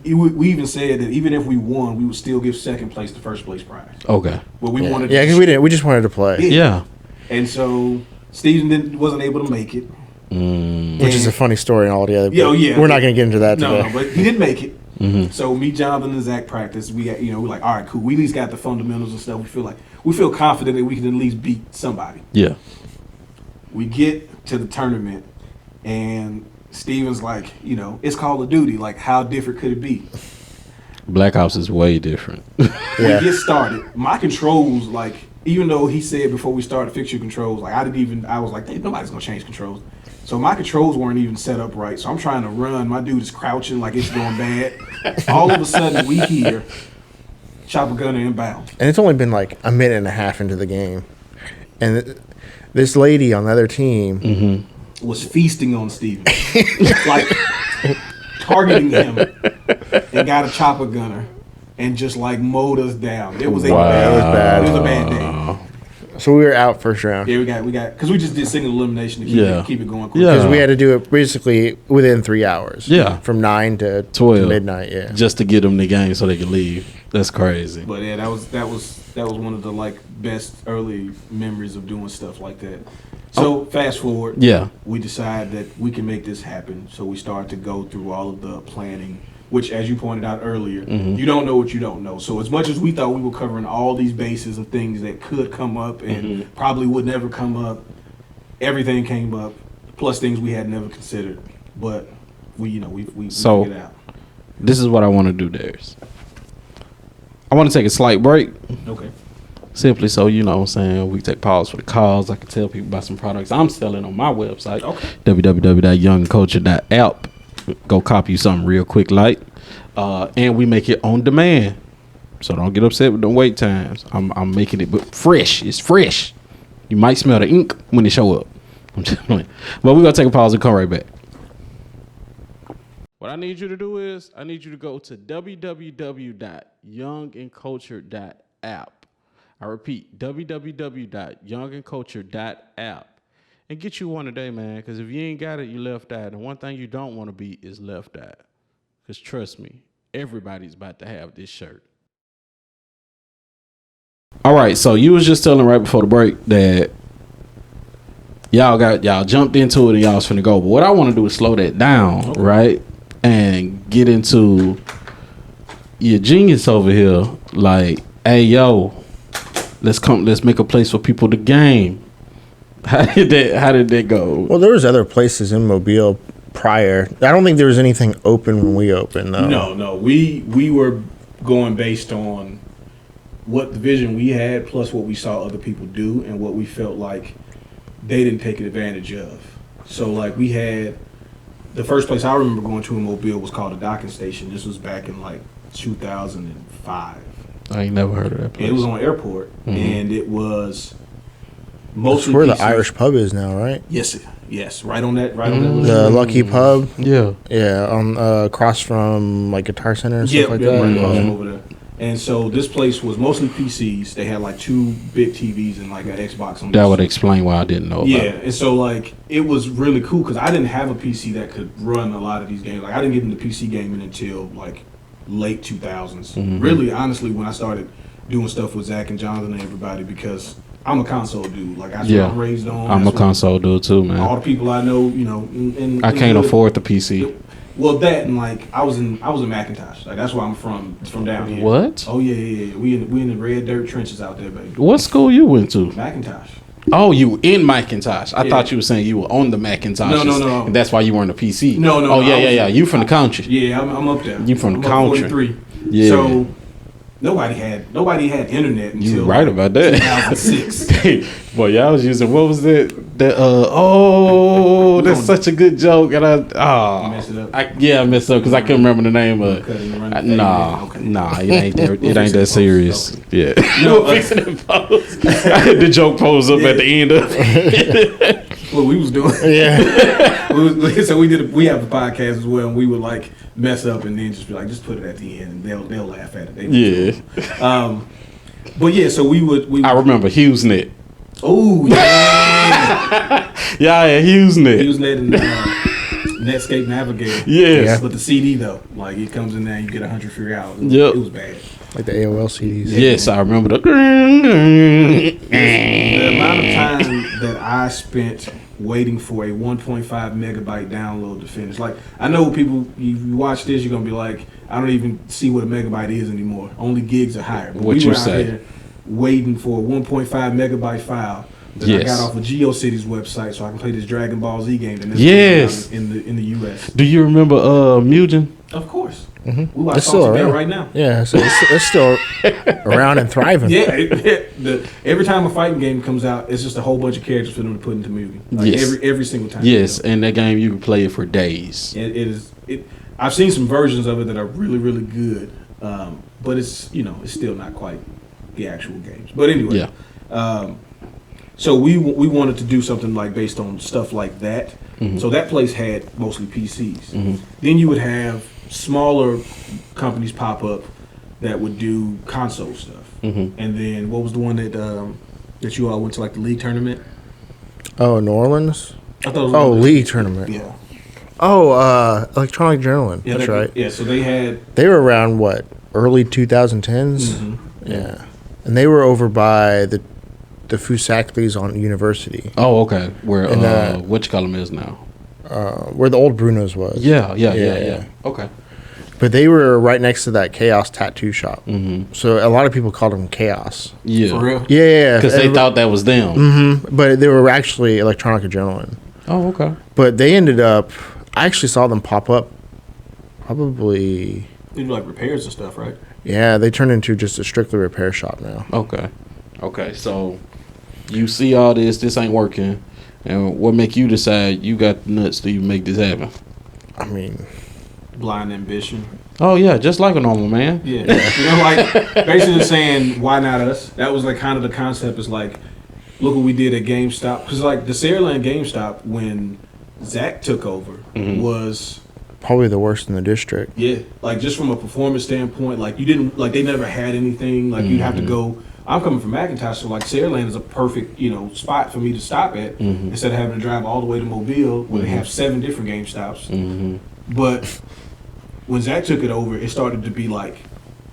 we even said that even if we won, we would still give second place the first place prize. Okay. But we wanted. Yeah, because we just wanted to play. Yeah. And so Steven wasn't able to make it. Which is a funny story and all the other. Yeah, we're not going to get into that today. No, but he didn't make it. So me, Jonathan, and Zach practiced. We're like, all right, cool. We at least got the fundamentals and stuff. We feel confident that we can at least beat somebody. Yeah. We get to the tournament, and Steven's like, it's Call of Duty. Like, how different could it be? Black Ops is way different. We get started. My controls, like, even though he said before we started fix your controls, like I was like, hey, nobody's gonna change controls. So my controls weren't even set up right. So I'm trying to run. My dude is crouching like it's going bad. All of a sudden we hear chopper gunner inbound. And it's only been like a minute and a half into the game. And this lady on the other team was feasting on Steven. Like targeting him, and got a chopper gunner and just like mowed us down. It was a bad day. So we were out first round. Yeah, we got because we just did single elimination to keep it going quick. Because we had to do it basically within 3 hours. Yeah, from 9 to 12 to midnight. Yeah, just to get them the game so they could leave. That's crazy. But yeah, that was one of the like best early memories of doing stuff like that. So fast forward, we decide that we can make this happen. So we start to go through all of the planning, which, as you pointed out earlier, you don't know what you don't know. So as much as we thought we were covering all these bases of things that could come up and probably would never come up, everything came up, plus things we had never considered. But we figured it out. This is what I want to do, Darius. I want to take a slight break. Okay. Simply so, what I'm saying, we take pause for the calls. I can tell people about some products I'm selling on my website, www.young&cultured.app. Go copy you something real quick, and we make it on demand. So don't get upset with the wait times. I'm making it fresh. It's fresh. You might smell the ink when it show up. I'm just playing. But we're gonna take a pause and come right back. What I need you to do is I need you to go to www.youngandcultured.app. I repeat, www.young&cultured.app. And get you one today, man, because if you ain't got it, you left out. And one thing you don't want to be is left out. Because trust me, everybody's about to have this shirt. All right, so you was just telling right before the break that y'all jumped into it and y'all was finna go. But what I want to do is slow that down, right? And get into your genius over here. Like, hey, yo, let's make a place for people to game. How did that go? Well, there was other places in Mobile prior. I don't think there was anything open when we opened, though. No. We were going based on what the vision we had, plus what we saw other people do, and what we felt like they didn't take advantage of. So, like, we had the first place I remember going to in Mobile was called a docking station. This was back in like 2005. I ain't never heard of that place. It was on Airport, and it was mostly That's where PCs. the Irish pub is now, right? Yes, right on that little The Lucky Pub. Yeah. Yeah, on across from like Guitar Center and stuff like that. Right across from over there. And so this place was mostly PCs. They had like 2 big TVs and like an Xbox on. That would explain why I didn't know about it. And so like it was really cool because I didn't have a PC that could run a lot of these games. Like I didn't get into PC gaming until like late 2000s. Really, honestly, when I started doing stuff with Zach and Jonathan and everybody, because I'm a console dude. Like that's what I'm raised on. I'm a console dude too, man. All the people I know, you know, I can't afford the PC. Well, that and like I was in Macintosh. Like that's where I'm from. It's from down here. What? Oh yeah. We in the red dirt trenches out there, baby. What school you went to? Macintosh. Oh, you in Macintosh. I thought you were saying you were on the Macintosh. No. And that's why you weren't a PC. No. Oh, yeah. You from the country. Yeah, I'm up there. You from the I'm country. 43. Yeah. So nobody had internet until You right about that. 2006. Boy, y'all was using, what was that? That's such a good joke. And You messed it up. I messed up because I couldn't remember the name of it. Nah, it ain't that. It ain't that serious. Yeah. No, Fixing it post. I had the joke pose up at the end of it. what we was doing. Yeah. So we have a podcast as well, and we would like mess up and then just be like, just put it at the end, and they'll laugh at it. But yeah, so we would. I remember HughesNet. Oh yeah. Yeah, HughesNet. HughesNet and Netscape Navigator. Yes. But the CD though, like it comes in there, and you get 100 free hours. Yep. It was bad. Like the AOL CDs. Yes, I remember the. The amount of time that I spent waiting for a 1.5 megabyte download to finish. Like, I know people, you watch this, you're going to be like, I don't even see what a megabyte is anymore. Only gigs are higher. But What we you were out say? here waiting for a 1.5 megabyte file that I got off of GeoCities website so I can play this Dragon Ball Z game that in the US. Do you remember Mugen? Of course. Mm-hmm. We watch It's still Salty Bell around right now. Yeah, so it's still around and thriving. Yeah, every time a fighting game comes out, it's just a whole bunch of characters for them to put into Mugen. Like every single time. Yes, and that game you can play it for days. It is. I've seen some versions of it that are really, really good, but it's still not quite the actual games. But anyway, so we wanted to do something like based on stuff like that. Mm-hmm. So that place had mostly PCs. Mm-hmm. Then you would have smaller companies pop up that would do console stuff. Mm-hmm. And then what was the one that you all went to, like the league tournament? Oh, New Orleans? I thought it was league tournament. Yeah. Oh, Electronic Adrenaline. Yeah, that's right. Yeah, so they were around what, early 2010s? Mm-hmm. Yeah. And they were over by the Fusaklis on University. Oh, okay. Where what you call them is now? Where the old Bruno's was. Yeah. Okay. But they were right next to that Chaos tattoo shop. Mm-hmm. So a lot of people called them Chaos. Yeah. For real? Yeah. Because they thought that was them. Mm-hmm. But they were actually Electronic Adrenaline. Oh, okay. But they ended up, I actually saw them pop up probably. They do like repairs and stuff, right? Yeah, they turned into just a strictly repair shop now. Okay, so you see all this ain't working, and what make you decide you got the nuts to even make this happen? I mean, blind ambition. Oh yeah, just like a normal man. Yeah. Like basically saying, why not us? That was like kind of the concept, is like, look what we did at GameStop. Because like the Saraland GameStop, when Zach took over, was probably the worst in the district. Yeah, like just from a performance standpoint, like you didn't, like they never had anything. Like you'd have to go I'm coming from McIntosh, so like Saraland is a perfect, spot for me to stop at instead of having to drive all the way to Mobile where they have 7 different game stops. But when Zach took it over, it started to be like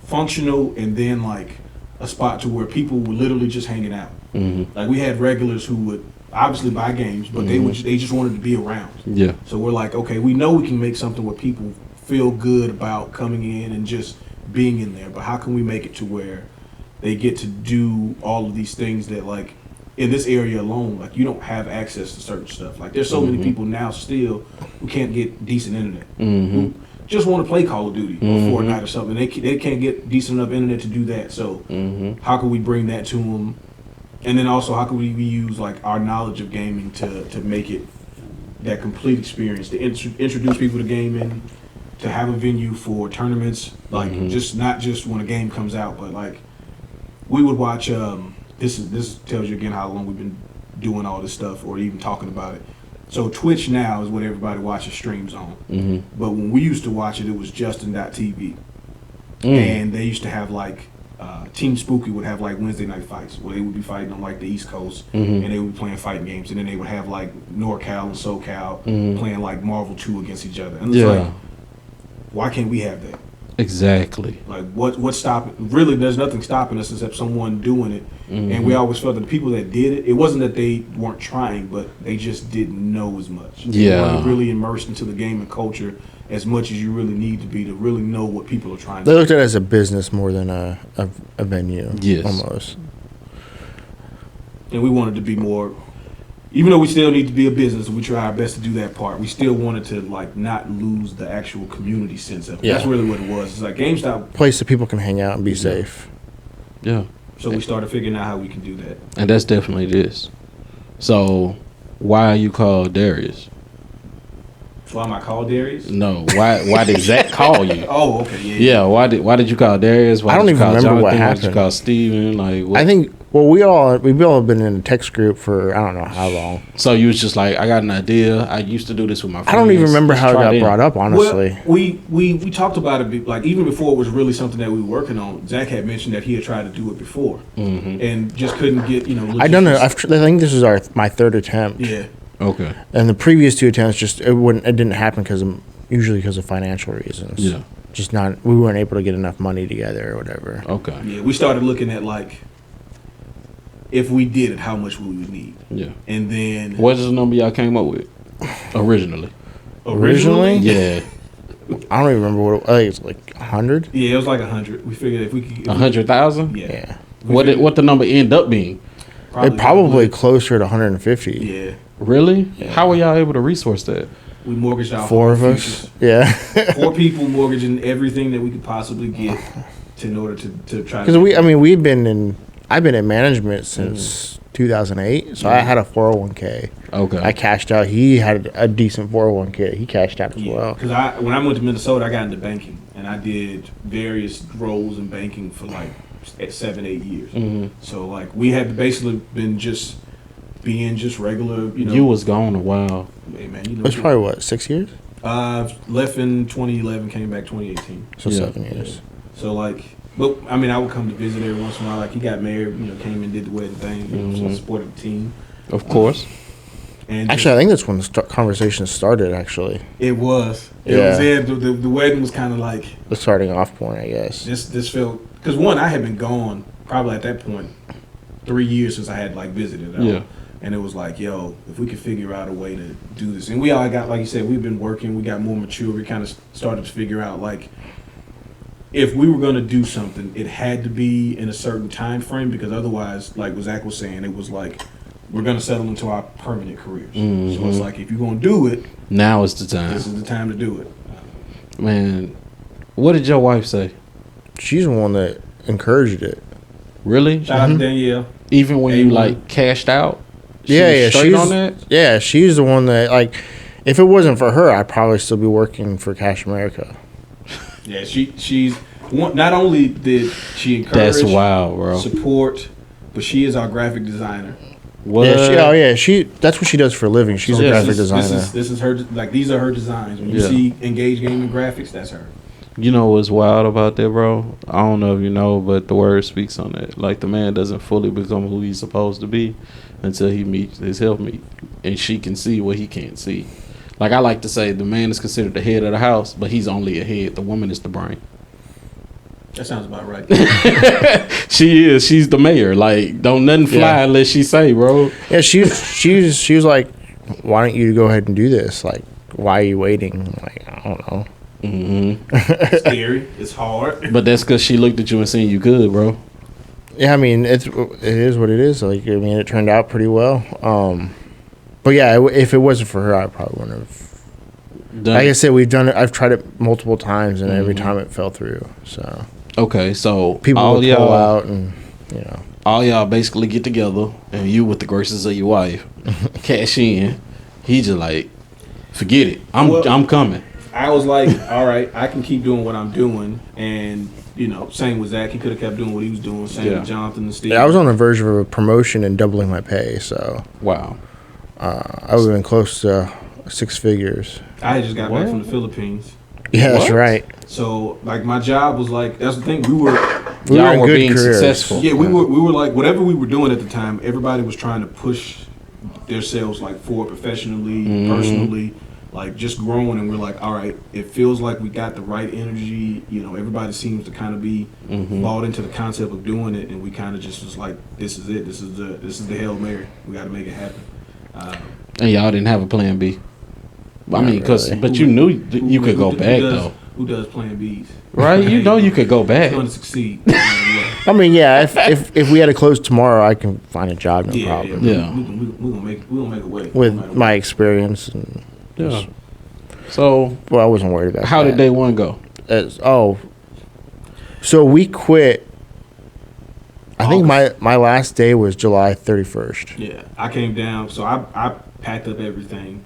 functional and then like a spot to where people were literally just hanging out. Like we had regulars who would obviously buy games, but they just wanted to be around. Yeah. So we're like, okay, we know we can make something where people feel good about coming in and just being in there, but how can we make it to where they get to do all of these things that, like, in this area alone, like, you don't have access to certain stuff. Like, there's so many people now still who can't get decent internet. Who just want to play Call of Duty or Fortnite or something. They can't get decent enough internet to do that. So how can we bring that to them? And then also, how can we use, like, our knowledge of gaming to make it that complete experience, to introduce people to gaming, to have a venue for tournaments, like, just not just when a game comes out, but, like, we would watch, this tells you again how long we've been doing all this stuff or even talking about it. So Twitch now is what everybody watches streams on. But when we used to watch it, it was Justin.tv. And they used to have like, Team Spooky would have like Wednesday night fights where they would be fighting on like the East Coast and they would be playing fighting games. And then they would have like NorCal and SoCal playing like Marvel 2 against each other. And it's like, why can't we have that? Exactly. Like what's stopping? Really, there's nothing stopping us except someone doing it. And we always felt that the people that did it, it wasn't that they weren't trying, but they just didn't know as much. They weren't really immersed into the game and culture as much as you really need to be to really know what people are trying to do. They looked at it as a business more than a venue. Yes. Almost. And we wanted to be more, even though we still need to be a business, we try our best to do that part. We still wanted to like not lose the actual community sense of it. Yeah. That's really what it was. It's like GameStop. Place that people can hang out and be safe. Yeah. So we started figuring out how we can do that. And that's definitely this. So why are you called Darius? Why am I called Darius? No. Why did Zach call you? Oh, okay, yeah. Yeah. Why did you call Darius? Why I don't did you even call remember what Jonathan? Why did happened. you call Steven? Like what? I think. Well, we've all been in a text group for I don't know how long. So you was just like, I got an idea. I used to do this with my friends. I don't even remember Let's how it try got it brought up. Honestly, Well, we talked about it like even before it was really something that we were working on. Zach had mentioned that he had tried to do it before and just couldn't get I done it. I think this is my third attempt. Yeah. Okay. And the previous 2 attempts it didn't happen usually because of financial reasons. Yeah. Just we weren't able to get enough money together or whatever. Okay. Yeah, we started looking at like if we did it, how much we would need. Yeah. And then What is the number y'all came up with originally? Originally? Yeah. I don't even remember what I think it's like 100. Yeah, it was like 100. We figured if we could 100,000? Yeah. What the number end up being? Probably closer to 150. Yeah. Really? How were y'all able to resource that? We mortgaged our 4 of whole us. futures. Yeah. 4 people mortgaging everything that we could possibly get in order to try to. Because I've been in management since 2008, so I had a 401k. Okay. I cashed out. He had a decent 401k. He cashed out as well. Because when I went to Minnesota, I got into banking, and I did various roles in banking for like 7-8 years. So like we had basically been just being just regular. You was gone a while. Hey man, It was probably 6 years. Left in 2011, came back 2018. So 7 years. So like, but I mean, I would come to visit every once in a while. Like he got married, came and did the wedding thing. So I supported the team. Of course. And Actually, I think that's when the conversation started. Actually, it was. It Yeah. was there. The wedding was kind of like the starting off point, I guess. this felt because one, I had been gone probably at that point 3 years since I had like visited. Yeah. And it was like, yo, if we could figure out a way to do this, and we all got, like you said, we've been working. We got more mature. We kind of started to figure out like, if we were going to do something, it had to be in a certain time frame because otherwise, like what Zach was saying, it was like we're going to settle into our permanent careers. So it's like if you're going to do it, Now is the time. this is the time to do it. Man, what did your wife say? She's the one that encouraged it. Really? Shout out to Danielle. Even when you A1. like cashed out? She Yeah, was straight on that? Yeah, she's the one that like. If it wasn't for her, I'd probably still be working for Cash America. Yeah, she's one, not only did she encourage, That's wild, bro. support, but she is our graphic designer. What? Yeah, that's what she does for a living. She's a Yeah, graphic This designer. is her, like these are her designs. When you Yeah. see Engage Gaming Graphics, that's her. You know what's wild about that, bro? I don't know if you know, but the word speaks on that. Like, the man doesn't fully become who he's supposed to be until he meets his helpmeet, and she can see what he can't see. Like, I like to say, the man is considered the head of the house, but he's only a head. The woman is the brain. That sounds about right. She is. She's the mayor. Like, don't nothing fly unless she say, bro. Yeah, she was like, why don't you go ahead and do this? Like, why are you waiting? Like, I don't know. It's scary. It's hard. But that's because she looked at you and seen you good, bro. Yeah, I mean, it is what it is. Like, I mean, it turned out pretty well. But yeah, if it wasn't for her, I probably wouldn't have. Like I said, we've done it. I've tried it multiple times, and every time it fell through. So okay, so people all would y'all pull out, and all y'all basically get together, and you, with the graces of your wife, cash in. He just like, forget it. I'm coming. I was like, all right, I can keep doing what I'm doing, and same with Zach. He could have kept doing what he was doing. Same with Jonathan and Steve. Yeah, I was on the verge of a promotion and doubling my pay. So wow, I would have been close to 6 figures. I had just got back from the Philippines. Yeah, that's right. So like my job was like, that's the thing. We were y'all were being successful. Yeah, we were like, whatever we were doing at the time, everybody was trying to push themselves like forward professionally, personally. Like just growing, and we're like, all right, it feels like we got the right energy. Everybody seems to kind of be bought into the concept of doing it, and we kind of just was like, this is it. This is the Hail Mary. We got to make it happen. And y'all didn't have a plan B. I mean, but you knew you could go back though. Who does plan Bs? Right, you could go back. Going to succeed. I mean, yeah. If we had to close tomorrow, I can find a job, no problem. Yeah. We're gonna make a way with my experience and. Yeah. So, well, I wasn't worried about. How did day one go? So we quit. I think my last day was July 31st. Yeah, I came down, so I packed up everything.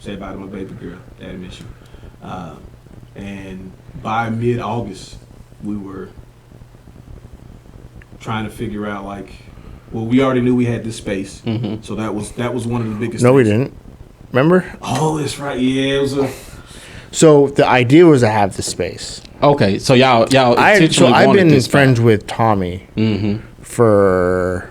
Said bye to my baby girl. Daddy miss you. And by mid-August, we were trying to figure out we already knew we had this space, so that was one of the biggest. No, things. we didn't. Remember? Oh, that's right. Yeah, it was a. So the idea was to have the space. Okay, so y'all. I've been friends with Tommy for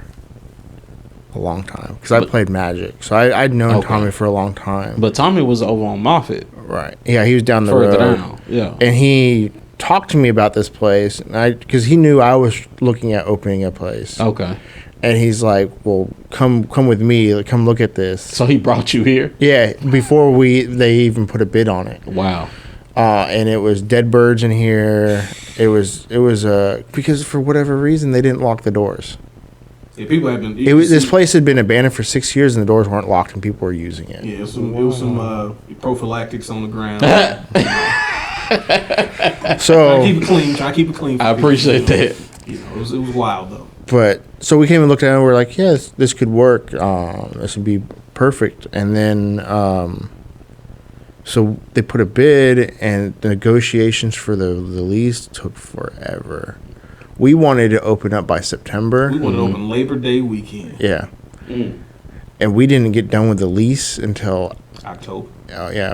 a long time because I played Magic. So I'd known Tommy for a long time. But Tommy was over on Moffett. Right. Yeah, he was down the further road. Down. Yeah. And he talked to me about this place, and because he knew I was looking at opening a place. Okay. And he's like, "Well, come with me. Come look at this." So he brought you here? Yeah, before they even put a bid on it. Wow. And it was dead birds in here. It was because for whatever reason they didn't lock the doors. Yeah, people have been. This place had been abandoned for 6 years, and the doors weren't locked, and people were using it. Yeah, it was some prophylactics on the ground. So try to keep it clean. I appreciate that. It was wild though. But so we came and looked at it, and we were like, "Yeah, this could work. This would be perfect." And then, so they put a bid, and the negotiations for the lease took forever. We wanted to open up by September. We wanted to open Labor Day weekend. Yeah. And we didn't get done with the lease until October.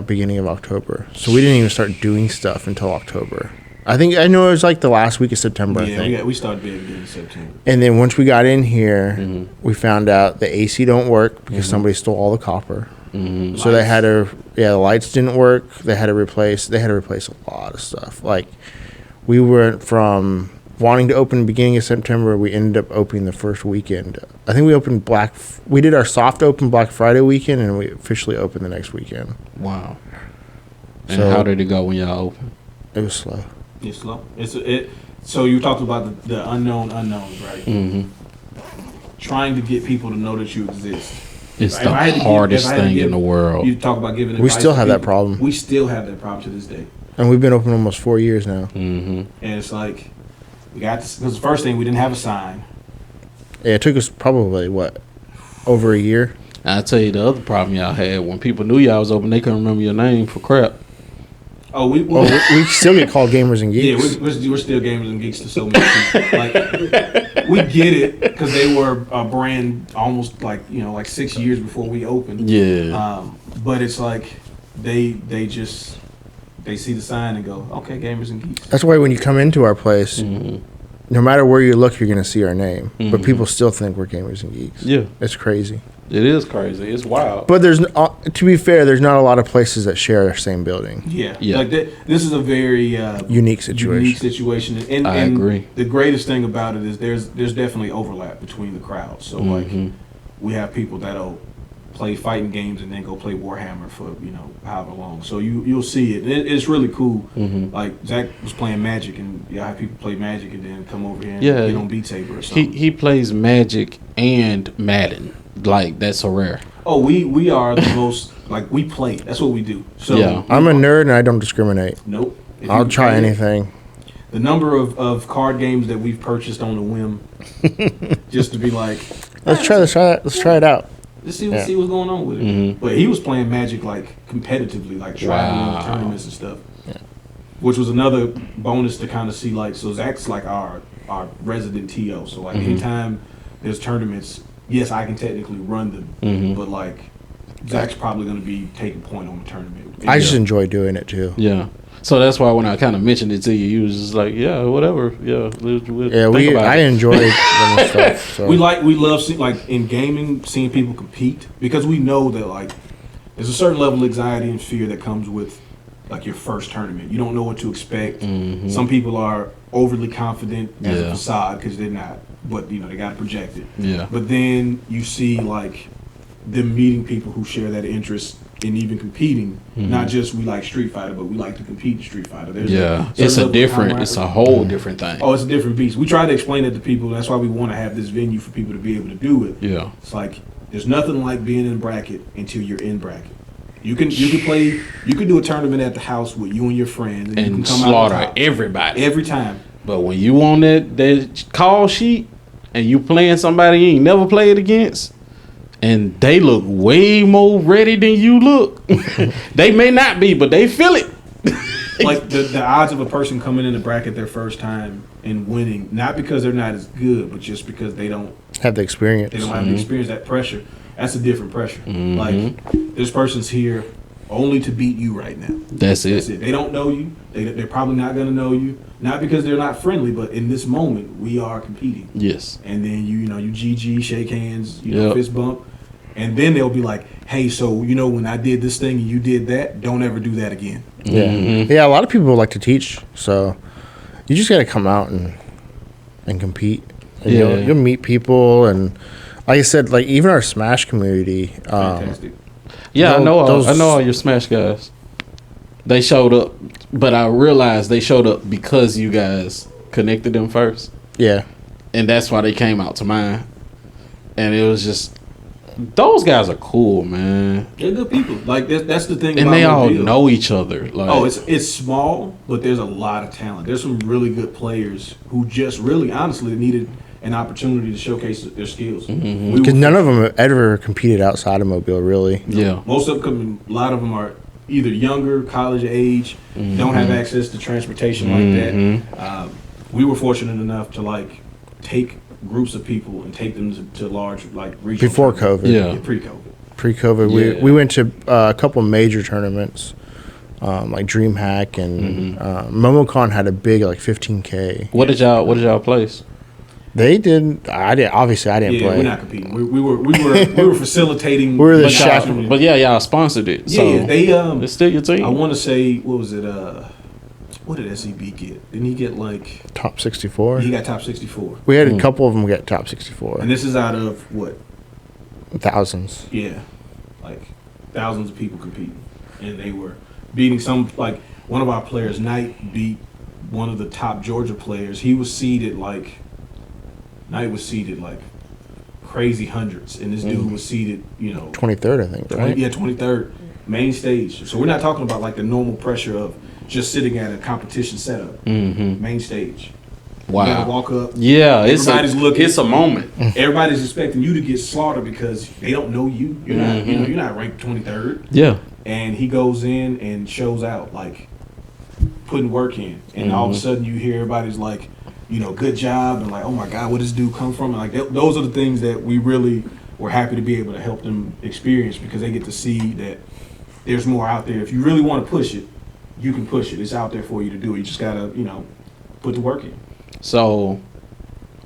Beginning of October. So we didn't even start doing stuff until October. I know it was like the last week of September. Yeah, I think. we started bidding in September. And then once we got in here, we found out the AC don't work because somebody stole all the copper. So they had to, the lights didn't work. They had to replace a lot of stuff. Like we went from wanting to open beginning of September, we ended up opening the first weekend. I think we opened we did our soft open Black Friday weekend, and we officially opened the next weekend. Wow. And how did it go when y'all opened? It was slow. It's slow. So you talked about the unknowns, right? Trying to get people to know that you exist. It's the hardest thing in the world. You talk about giving advice. We still have that people. problem. We still have that problem to this day. And we've been open almost 4 years now. And it's like, we got this. Because the first thing, we didn't have a sign. Yeah, it took us probably, over a year? I'll tell you the other problem y'all had. When people knew y'all was open, they couldn't remember your name for crap. Oh, we still get called gamers and geeks. Yeah, we're still gamers and geeks to so many people. Like, we get it because they were a brand almost 6 years before we opened. Yeah. But it's like they just they see the sign and go, okay, Gamers and Geeks. That's why when you come into our place, no matter where you look, you're going to see our name. But people still think we're Gamers and Geeks. Yeah. It's crazy. It is crazy. It's wild. But to be fair, there's not a lot of places that share the same building. Yeah. Like this is a very unique situation. And I agree. The greatest thing about it is there's definitely overlap between the crowds. So like we have people that'll play fighting games and then go play Warhammer for however long. So you'll see it. It's really cool. Like Zach was playing Magic, and I have people play Magic and then come over here and get on Beat Saber or something. He plays Magic and Madden. Like, that's so rare. Oh, we are the most like we play. That's what we do. So Yeah. I'm a nerd and I don't discriminate. Nope. I'll try anything. The number of card games that we've purchased on a whim, just to be like, Let's try it out. Let's see what's going on with it. But he was playing Magic like competitively, like traveling tournaments and stuff. Yeah. Which was another bonus to kind of see, like, so Zach's like our resident TO. So like anytime there's tournaments, yes, I can technically run them, but like Zach's probably going to be taking point on the tournament. I just enjoy doing it too. Yeah. So that's why when I kind of mentioned it to you, you was just like, yeah, whatever. Yeah, I enjoy doing stuff. So. We love like in gaming, seeing people compete, because we know that like there's a certain level of anxiety and fear that comes with like your first tournament. You don't know what to expect. Some people are overly confident as a facade because they're not, but they got to project it. Yeah. But then you see like them meeting people who share that interest in even competing. Not just we like Street Fighter, but we like to compete in Street Fighter. It's a whole different thing. Oh, it's a different beast. We try to explain it to people. That's why we want to have this venue for people to be able to do it. Yeah. It's like there's nothing like being in bracket until you're in bracket. You can do a tournament at the house with you and your friends and you can come slaughter out everybody every time. But when you on that call sheet and you playing somebody you ain't never played against, and they look way more ready than you look, they may not be, but they feel it. Like the odds of a person coming in the bracket their first time and winning, not because they're not as good, but just because they don't have the experience. They don't have the experience, that pressure. That's a different pressure. Like this person's here only to beat you right now. That's it. They don't know you. They're probably not going to know you. Not because they're not friendly, but in this moment we are competing. Yes. And then you GG, shake hands, fist bump, and then they'll be like, "Hey, so when I did this thing and you did that, don't ever do that again." Yeah. Yeah. A lot of people like to teach, so you just got to come out and compete. And you'll meet people, and like I said, like even our Smash community. Fantastic. Yeah, I know all your Smash guys. They showed up, but I realized they showed up because you guys connected them first. Yeah. And that's why they came out to mine. And it was just, those guys are cool, man. They're good people. Like that's the thing. And about they all Mobile. know each other. Like, it's small, but there's a lot of talent. There's some really good players who just really, honestly, needed an opportunity to showcase their skills. Because none of them have ever competed outside of Mobile, really. Yeah. Most of them, a lot of them are either younger, college age, don't have access to transportation like that. We were fortunate enough to like take groups of people and take them to large like regional before COVID. Yeah. Pre-COVID, we went to a couple major tournaments. Like DreamHack and MomoCon had a big like 15K. What did y'all place? They did. I did. Obviously, I didn't play. We're not competing. We were facilitating. We were the chaperone. But yeah, y'all sponsored it. So it's still your team. I want to say, what was it? What did SEB get? Didn't he get like top 64? He got top 64. We had a couple of them get top 64. And this is out of what? Thousands. Yeah, like thousands of people competing, and they were beating some. Like one of our players, Knight, beat one of the top Georgia players. He was seeded like. Knight was seeded like crazy hundreds, and this dude was seeded, 23rd, I think, right? 23rd, main stage. So we're not talking about like the normal pressure of just sitting at a competition setup. Main stage. Wow. You gotta walk up. Yeah, everybody's looking. It's a moment. Everybody's expecting you to get slaughtered because they don't know you. You're not, you're not ranked 23rd. Yeah. And he goes in and shows out, like putting work in, and all of a sudden you hear everybody's like, good job, and like, oh my God, where does this dude come from? And like those are the things that we really were happy to be able to help them experience, because they get to see that there's more out there. If you really want to push it, you can push it. It's out there for you to do it. You just gotta, put the work in. So,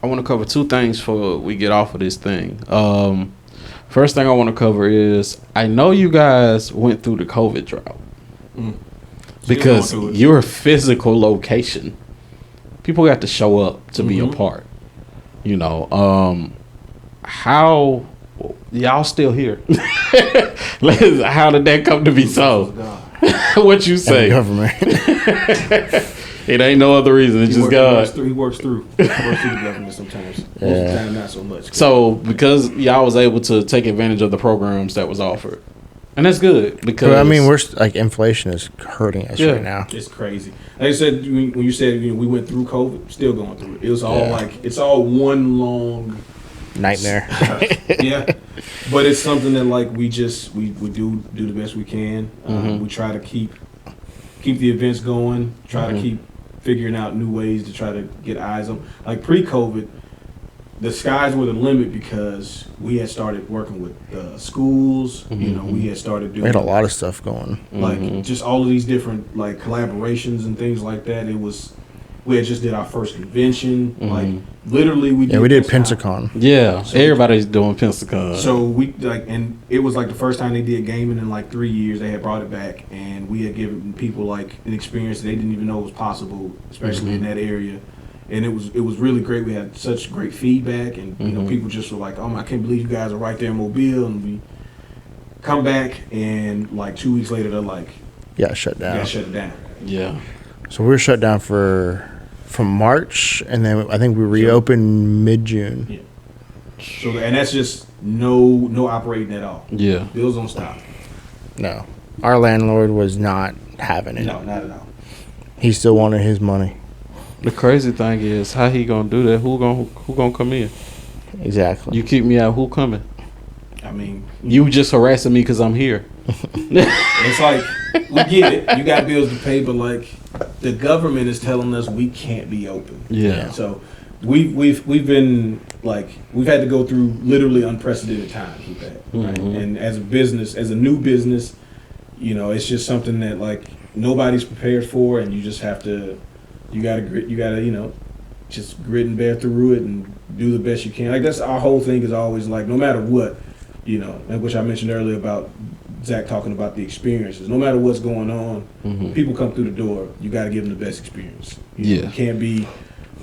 I want to cover two things before we get off of this thing. First thing I want to cover is I know you guys went through the COVID drought because your physical location, people got to show up to be a part. How y'all still here? How did that come to be so? What you say? Government. It ain't no other reason. It's just God. He works through the government sometimes. Most of the time, not so much. So because y'all was able to take advantage of the programs that was offered, and that's good because we're like inflation is hurting us right now. It's crazy. Like I said, when you said we went through COVID, still going through it. It was all it's all one long nightmare. But it's something that we do the best we can. We try to keep the events going. Try to keep figuring out new ways to try to get eyes on. Like pre-COVID, the skies were the limit because we had started working with schools. We had started doing. We had a lot of stuff going. Just all of these different collaborations and things like that. We had just did our first convention. Literally, we did Pensacon. Yeah, so everybody's doing Pensacon. So we and it was the first time they did gaming in 3 years. They had brought it back, and we had given people an experience they didn't even know was possible, especially in that area. And it was really great. We had such great feedback, and people just were like, "Oh, I can't believe you guys are right there in Mobile." And we come back, and 2 weeks later, they're like, shut down. Shut it down. Yeah. So we were shut down from March, and then I think we reopened mid-June. Yeah. So and that's just no operating at all. Yeah. Bills don't stop. No, our landlord was not having it. No, not at all. He still wanted his money. The crazy thing is, how he gonna do that? Who gonna come in? Exactly. You kick me out. Who coming? I mean, you just harassing me because I'm here. It's we get it. You got bills to pay, but the government is telling us we can't be open. Yeah. So we've been we've had to go through literally unprecedented times with that. Right? And as a new business, it's just something that nobody's prepared for, and you just have to. You gotta just grit and bear through it and do the best you can. That's our whole thing is always no matter what, which I mentioned earlier about Zach talking about the experiences. No matter what's going on, people come through the door. You got to give them the best experience. You can't be,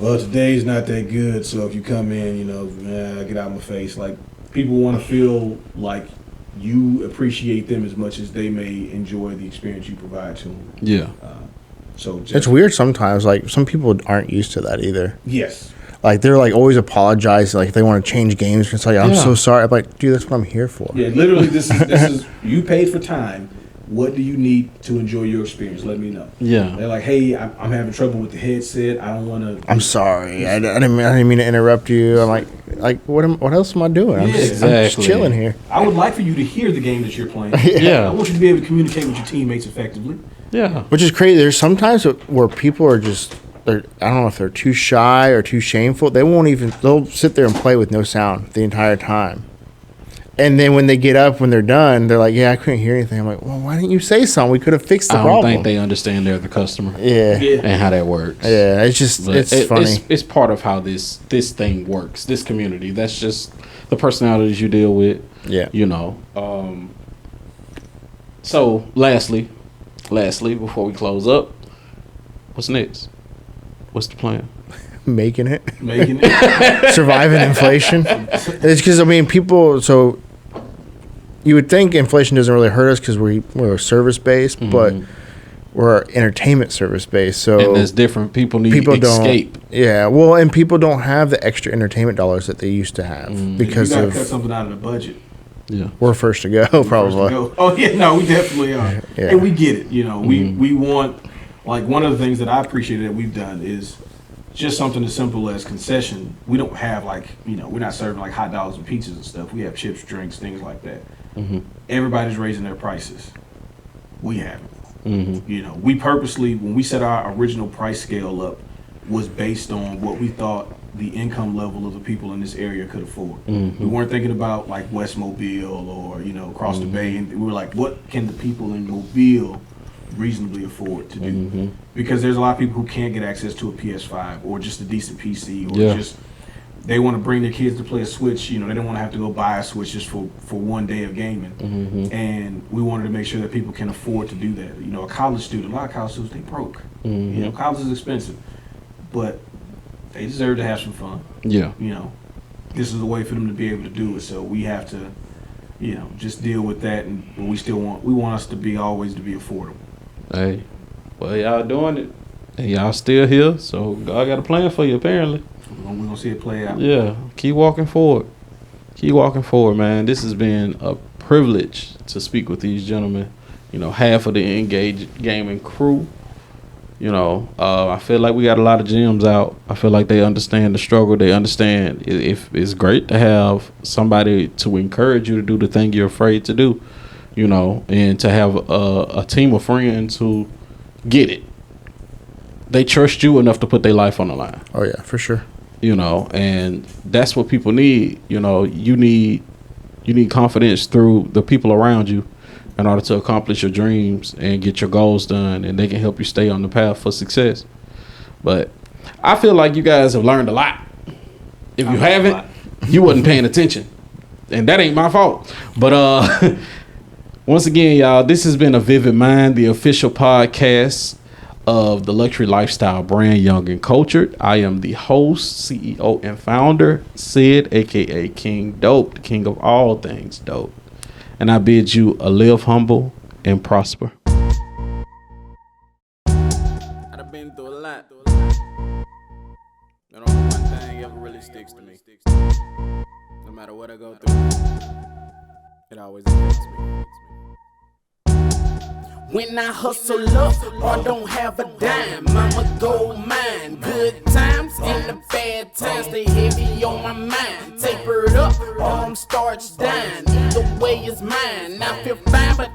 today's not that good. So if you come in, get out of my face. People want to feel like you appreciate them as much as they may enjoy the experience you provide to them. Yeah. It's weird sometimes. Some people aren't used to that either. Yes. They're always apologize. If they want to change games and say, I'm so sorry. I'm like, dude, that's what I'm here for. Yeah, literally, this is you paid for time. What do you need to enjoy your experience? Let me know. Yeah. They're like, hey, I'm having trouble with the headset. I don't want to. I'm sorry. I didn't mean to interrupt you. I'm like, what else am I doing? I'm just chilling here. I would like for you to hear the game that you're playing. Yeah. I want you to be able to communicate with your teammates effectively. Yeah. Which is crazy. There's sometimes where people are just, I don't know if they're too shy or too shameful. They'll sit there and play with no sound the entire time. And then when they get up, when they're done, they're like, I couldn't hear anything. I'm like, well, why didn't you say something? We could have fixed the problem. I don't think they understand they're the customer. Yeah. And how that works. Yeah, it's funny. It's part of how this thing works, this community. That's just the personalities you deal with. Yeah. So, lastly, before we close up, what's next? What's the plan? Making it. Surviving inflation. It's because people. So you would think inflation doesn't really hurt us because we're service based, but we're entertainment service based. So and there's different people need escape. Yeah, well, and people don't have the extra entertainment dollars that they used to have because you gotta cut something out of the budget. Yeah, we're first to go, probably. Oh yeah, no, we definitely are, yeah. And we get it. We want one of the things that I appreciated that we've done is just something as simple as concession. We don't have we're not serving hot dogs and pizzas and stuff. We have chips, drinks, things like that. Everybody's raising their prices. We haven't. We purposely, when we set our original price scale up, was based on what we thought the income level of the people in this area could afford. We weren't thinking about West Mobile or across the bay, and we were like, what can the people in Mobile reasonably afford to do. Because there's a lot of people who can't get access to a PS5 or just a decent PC or just they want to bring their kids to play a Switch. You know, they don't want to have to go buy a Switch just for one day of gaming. And we wanted to make sure that people can afford to do that. You know, a college student, a lot of college students, they broke. You know, college is expensive, but they deserve to have some fun. Yeah. You know, this is a way for them to be able to do it. So we have to, you know, just deal with that. And we want us to always be affordable. Hey, well, y'all doing it, and y'all still here. So God got a plan for you, apparently. We're gonna see it play out. Yeah, keep walking forward. Keep walking forward, man. This has been a privilege to speak with these gentlemen. You know, half of the Engaged Gaming crew. You know, I feel like we got a lot of gems out. I feel like they understand the struggle. They understand if it's great to have somebody to encourage you to do the thing you're afraid to do. You know, and to have a team of friends who get it. They trust you enough to put their life on the line. Oh yeah, for sure. You know, and that's what people need. You know, you need confidence through the people around you in order to accomplish your dreams and get your goals done, and they can help you stay on the path for success. But I feel like you guys have learned a lot. If you haven't, you wasn't paying attention, and that ain't my fault. But once again, y'all, this has been a Vivid Mind, the official podcast of the luxury lifestyle brand Young and Cultured. I am the host, CEO, and founder, Sid, aka King Dope, the king of all things dope. And I bid you a live humble and prosper. I've been through a lot. And only one thing ever really sticks to me. No matter what I go through, it always affects me. When I hustle up or don't have a dime, I'ma go mine. Good times and the bad times, they heavy on my mind. Tapered up, arms starch down. Either way is mine. I feel fine, but